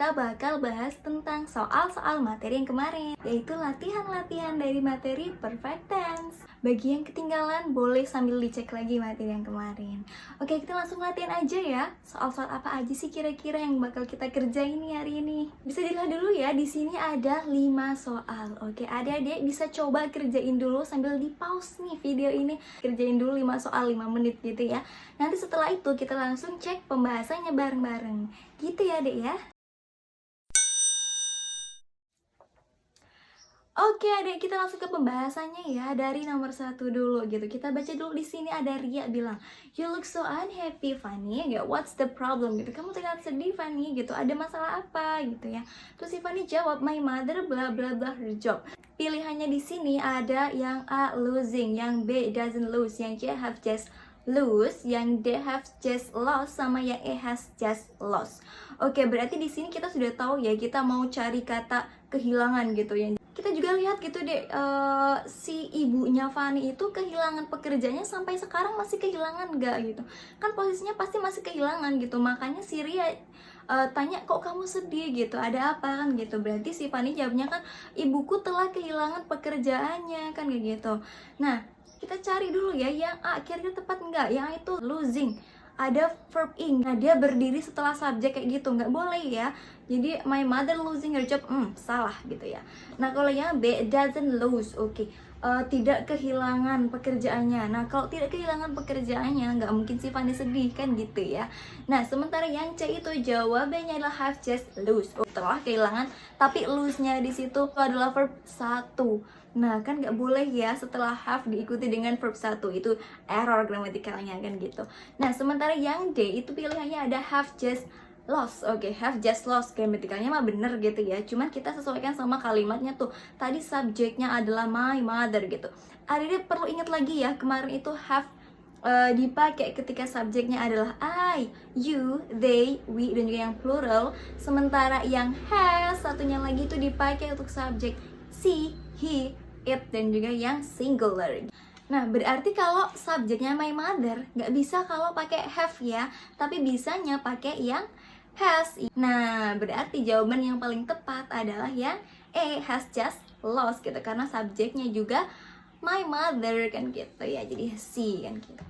kita bakal bahas tentang soal-soal materi yang kemarin, yaitu latihan-latihan dari materi perfect tense. Bagi yang ketinggalan, boleh sambil dicek lagi materi yang kemarin. Oke, kita langsung latihan aja ya. Soal-soal apa aja sih kira-kira yang bakal kita kerjain nih hari ini? Bisa dilihat dulu ya, di sini ada 5 soal. Oke, adik-adik bisa coba kerjain dulu sambil di pause nih video ini. Kerjain dulu 5 soal 5 menit gitu ya. Nanti setelah itu kita langsung cek pembahasannya bareng-bareng. Gitu ya, Dek ya. Oke, Adek, kita langsung ke pembahasannya ya. Dari nomor 1 dulu gitu. Kita baca dulu. Di sini ada Ria bilang, "You look so unhappy, Fanny. What's the problem?" gitu. Kamu terlihat sedih, Fanny gitu. Ada masalah apa gitu ya. Terus si Fanny jawab, "My mother blah blah blah her job." Pilihannya di sini ada yang A losing, yang B doesn't lose, yang C have just lose, yang D have just lost, sama yang E has just lost. Oke, berarti di sini kita sudah tahu ya, kita mau cari kata kehilangan gitu ya. Kita juga lihat gitu deh, si ibunya Fanny itu kehilangan pekerjaannya sampai sekarang masih kehilangan gak gitu. Kan posisinya pasti masih kehilangan gitu. Makanya si Ria tanya, "Kok kamu sedih gitu, ada apa?" kan gitu. Berarti si Fanny jawabnya kan, "Ibuku telah kehilangan pekerjaannya," kan kayak gitu. Nah, kita cari dulu ya yang A, kira-kira tepat nggak? Yang A itu losing, ada verb ing. Nah, dia berdiri setelah subjek kayak gitu, nggak boleh ya. Jadi my mother losing her job, salah gitu ya. Nah, kalau yang B doesn't lose, oke. Tidak kehilangan pekerjaannya. Nah, kalau tidak kehilangan pekerjaannya, nggak mungkin si Fanny sedih kan gitu ya. Nah, sementara yang C itu jawabannya adalah have just lose. Telah kehilangan, tapi lose-nya di situ adalah verb 1. Nah, kan nggak boleh ya setelah have diikuti dengan verb 1. Itu error gramatikalnya kan gitu. Nah, sementara yang D itu pilihannya ada have just lost. Oke, have just lost, gramatikalnya mah bener gitu ya. Cuman kita sesuaikan sama kalimatnya tuh. Tadi subjeknya adalah my mother gitu. Adik perlu ingat lagi ya, kemarin itu have dipakai ketika subjeknya adalah I, you, they, we, dan juga yang plural. Sementara yang has, satunya lagi itu dipakai untuk subjek she, he, it, dan juga yang singular. Nah, berarti kalau subjeknya my mother, nggak bisa kalau pakai have ya, tapi bisanya pakai yang has. Nah, berarti jawaban yang paling tepat adalah yang E, has just lost gitu, karena subjeknya juga my mother kan gitu ya, jadi she kan gitu.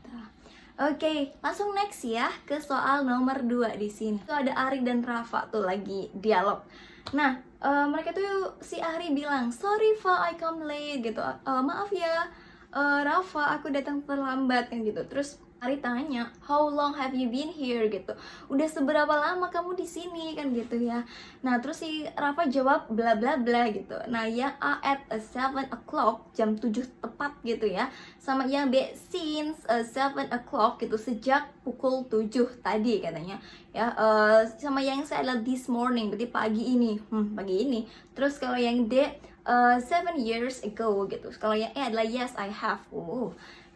Oke, langsung next ya ke soal nomor 2 di sini. Itu ada Ari dan Rafa tuh lagi dialog. Nah, mereka tuh si Ari bilang, "Sorry Fa, I come late," gitu. "Maaf ya, Rafa, aku datang terlambat," kan gitu. Terus Ari tanya, "How long have you been here?" gitu. "Udah seberapa lama kamu di sini?" kan gitu ya. Nah, terus si Rafa jawab bla bla bla gitu. Nah, yang A at 7 o'clock, jam 7 tepat gitu ya. Sama yang B since 7 o'clock gitu, sejak pukul 7 tadi katanya. Ya, sama yang C adalah this morning, berarti pagi ini. Pagi ini. Terus kalau yang D 7 years ago gitu. Kalau yang E adalah yes I have.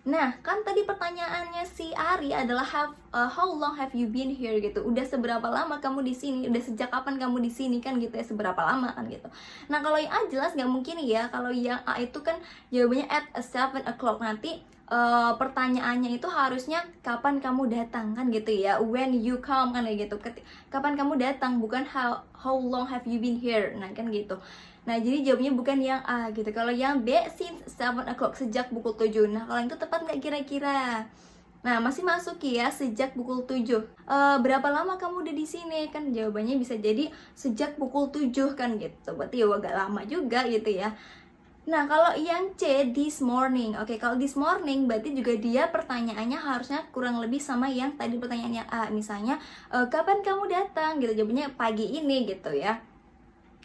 Nah, kan tadi pertanyaannya si Ari adalah how long have you been here gitu. Udah seberapa lama kamu di sini? Udah sejak kapan kamu di sini kan gitu ya, seberapa lama kan gitu. Nah, kalau yang A jelas nggak mungkin ya. Kalau yang A itu kan jawabannya at 7 o'clock. Nanti pertanyaannya itu harusnya kapan kamu datang kan gitu ya. When you come kan gitu. Kapan kamu datang, bukan how long have you been here. Nah, kan gitu. Nah, jadi jawabnya bukan yang A gitu. Kalau yang B since 7 o'clock, sejak pukul 7. Nah, kalau yang itu tepat nggak kira-kira? Nah, masih masuk ya, sejak pukul 7. Berapa lama kamu udah di sini? Kan jawabannya bisa jadi sejak pukul 7 kan gitu. Berarti ya agak lama juga gitu ya. Nah, kalau yang C this morning. Oke, kalau this morning berarti juga dia pertanyaannya harusnya kurang lebih sama yang tadi pertanyaannya A. Misalnya, kapan kamu datang? Gitu, jawabannya pagi ini gitu ya.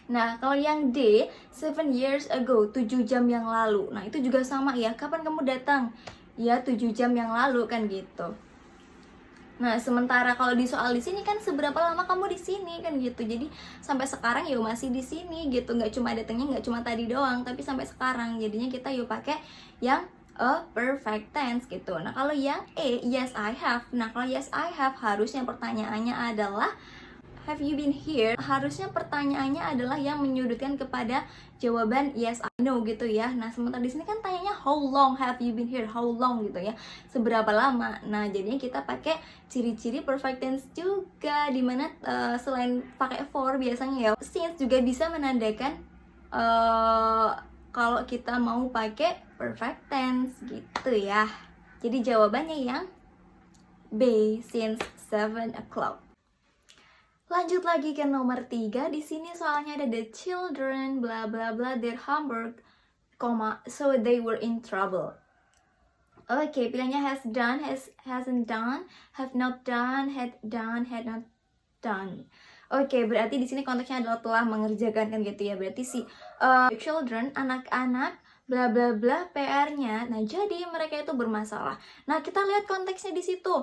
Nah, kalau yang D, 7 years ago, 7 jam yang lalu. Nah, itu juga sama ya, kapan kamu datang? Ya, 7 jam yang lalu kan gitu. Nah, sementara kalau di soal di sini kan seberapa lama kamu di sini kan gitu. Jadi sampai sekarang ya masih di sini gitu. Nggak cuma datangnya nggak cuma tadi doang, tapi sampai sekarang. Jadinya kita yuk pakai yang a perfect tense gitu. Nah, kalau yang E, yes I have. Nah, kalau yes I have harusnya pertanyaannya adalah have you been here, harusnya pertanyaannya adalah yang menyudutkan kepada jawaban yes I know gitu ya. Nah sementara di sini kan tanyanya how long have you been here, how long gitu ya, seberapa lama. Nah jadinya kita pakai ciri-ciri perfect tense juga, dimana selain pakai for biasanya ya, since juga bisa menandakan kalau kita mau pakai perfect tense gitu ya. Jadi jawabannya yang B, since 7 o'clock. Lanjut lagi ke nomor 3. Di sini soalnya ada the children bla bla bla their homework, so they were in trouble. Oke, pilihannya has done, hasn't done, have not done, had not done. Oke, berarti di sini konteksnya adalah telah mengerjakan kan gitu ya. Berarti si children, anak-anak, bla bla bla PR-nya. Nah, jadi mereka itu bermasalah. Nah, kita lihat konteksnya di situ.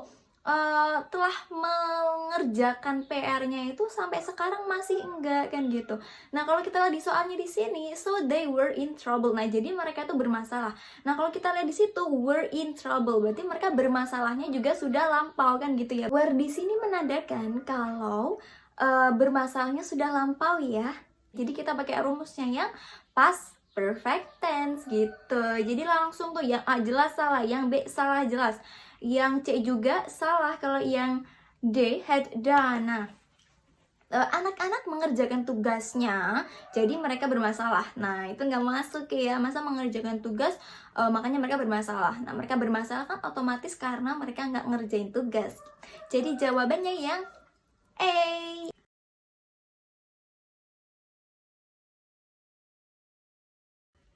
Telah mengerjakan PR-nya itu sampai sekarang masih enggak kan gitu. Nah, kalau kita lihat di soalnya di sini, so they were in trouble. Nah, jadi mereka itu bermasalah. Nah, kalau kita lihat di situ were in trouble, berarti mereka bermasalahnya juga sudah lampau kan gitu ya. Were di sini menandakan kalau bermasalahnya sudah lampau ya. Jadi kita pakai rumusnya yang past perfect tense gitu. Jadi langsung tuh yang A jelas salah, yang B salah jelas, yang C juga salah kalau yang D had done. Nah, anak-anak mengerjakan tugasnya, jadi mereka bermasalah. Nah, itu nggak masuk ya, masa mengerjakan tugas, makanya mereka bermasalah. Nah, mereka bermasalah kan otomatis karena mereka nggak ngerjain tugas. Jadi jawabannya yang A.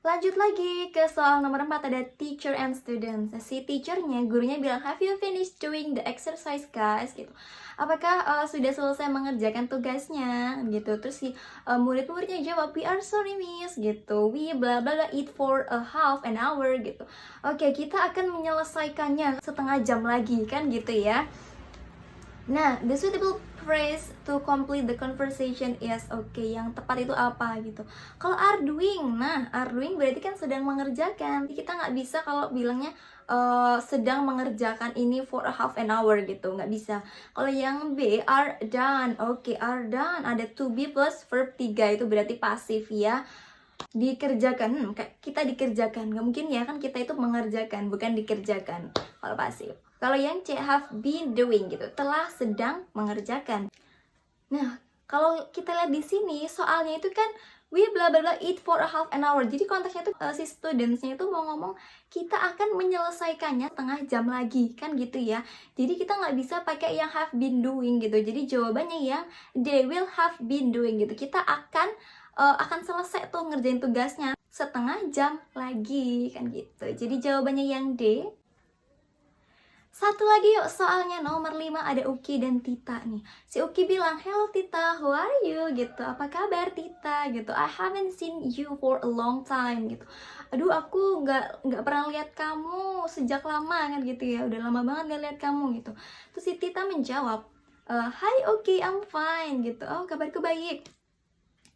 Lanjut lagi ke soal nomor 4, ada teacher and students. Si teachernya, gurunya bilang, have you finished doing the exercise guys? Gitu. Apakah sudah selesai mengerjakan tugasnya? Gitu. Terus si murid-muridnya jawab, we are sorry miss. Gitu. We bla bla bla eat for a half an hour. Gitu. Oke, kita akan menyelesaikannya setengah jam lagi kan gitu ya. Nah, the suitable phrase to complete the conversation is, oke, yang tepat itu apa gitu. Kalau are doing, nah are doing berarti kan sedang mengerjakan. Kita nggak bisa kalau bilangnya sedang mengerjakan ini for a half an hour gitu, nggak bisa. Kalau yang B, are done, oke, are done, ada to be plus verb 3, itu berarti pasif ya. Dikerjakan, kita dikerjakan, nggak mungkin ya kan kita itu mengerjakan, bukan dikerjakan kalau pasif. Kalau yang C, have been doing gitu, telah sedang mengerjakan. Nah, kalau kita lihat di sini soalnya itu kan we bla bla bla eat for a half an hour. Jadi konteksnya itu si studentsnya itu mau ngomong kita akan menyelesaikannya setengah jam lagi kan gitu ya. Jadi kita nggak bisa pakai yang have been doing gitu. Jadi jawabannya yang they will have been doing gitu. Kita akan selesai tuh ngerjain tugasnya setengah jam lagi kan gitu. Jadi jawabannya yang D. Satu lagi yuk, soalnya nomor 5, ada Uki dan Tita nih. Si Uki bilang, hello Tita, how are you? Gitu, apa kabar Tita? Gitu, I haven't seen you for a long time gitu. Aduh, aku nggak pernah lihat kamu sejak lama kan gitu ya. Udah lama banget gak lihat kamu gitu. Terus si Tita menjawab, hi Uki, I'm fine gitu. Oh, kabarku baik.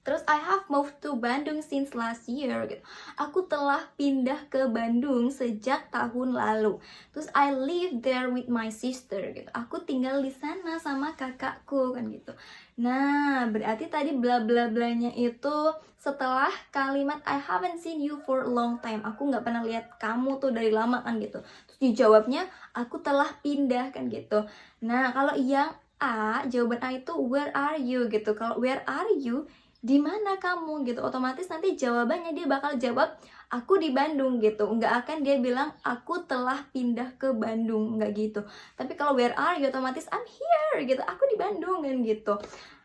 Terus I have moved to Bandung since last year gitu. Aku telah pindah ke Bandung sejak tahun lalu. Terus I live there with my sister gitu. Aku tinggal di sana sama kakakku kan gitu. Nah, berarti tadi bla bla blanya itu setelah kalimat I haven't seen you for a long time. Aku nggak pernah lihat kamu tuh dari lama kan gitu. Terus dijawabnya aku telah pindah kan gitu. Nah, kalau yang A, jawaban A itu where are you gitu. Kalau where are you, di mana kamu gitu, otomatis nanti jawabannya dia bakal jawab aku di Bandung gitu, nggak akan dia bilang aku telah pindah ke Bandung, nggak gitu. Tapi kalau where are you, otomatis I'm here gitu, aku di Bandung kan gitu.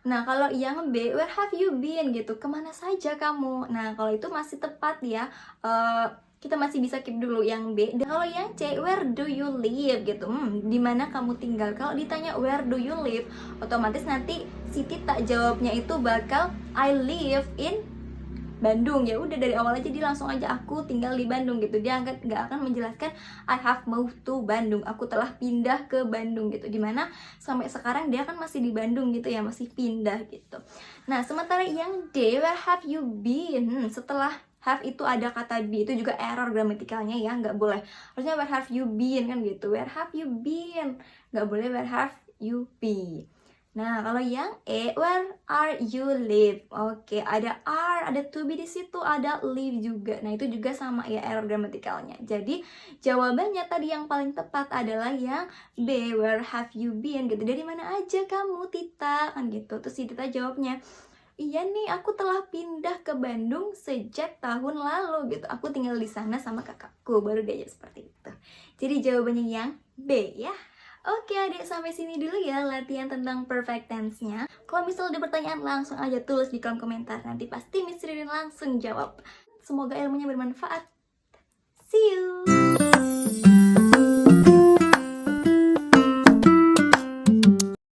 Nah kalau yang B, where have you been gitu, kemana saja kamu. Nah kalau itu masih tepat ya, kita masih bisa keep dulu yang B. Dan kalau yang C, where do you live gitu, di mana kamu tinggal. Kalau ditanya where do you live, otomatis nanti si Tita jawabnya itu bakal I live in Bandung. Ya udah dari awal aja dia langsung aja aku tinggal di Bandung gitu. Dia nggak akan menjelaskan I have moved to Bandung, aku telah pindah ke Bandung gitu. Dimana sampai sekarang dia kan masih di Bandung gitu ya, masih pindah gitu. Nah sementara yang D, where have you been, setelah have itu ada kata be, itu juga error gramatikalnya ya, nggak boleh. Harusnya where have you been kan gitu, where have you been, nggak boleh where have you be. Nah, kalau yang E, where are you live? Oke, ada are, ada to be di situ, ada live juga. Nah, itu juga sama ya error gramatikalnya. Jadi, jawabannya tadi yang paling tepat adalah yang B, where have you been? Gitu. Dari mana aja kamu, Tita? Kan gitu. Terus si Tita jawabnya, iya nih, aku telah pindah ke Bandung sejak tahun lalu gitu. Aku tinggal di sana sama kakakku. Baru dia jawab seperti itu. Jadi jawabannya yang B ya. Oke adik, sampai sini dulu ya latihan tentang perfect tense-nya. Kalau misalnya ada pertanyaan langsung aja tulis di kolom komentar. Nanti pasti Miss Ririn langsung jawab. Semoga ilmunya bermanfaat. See you!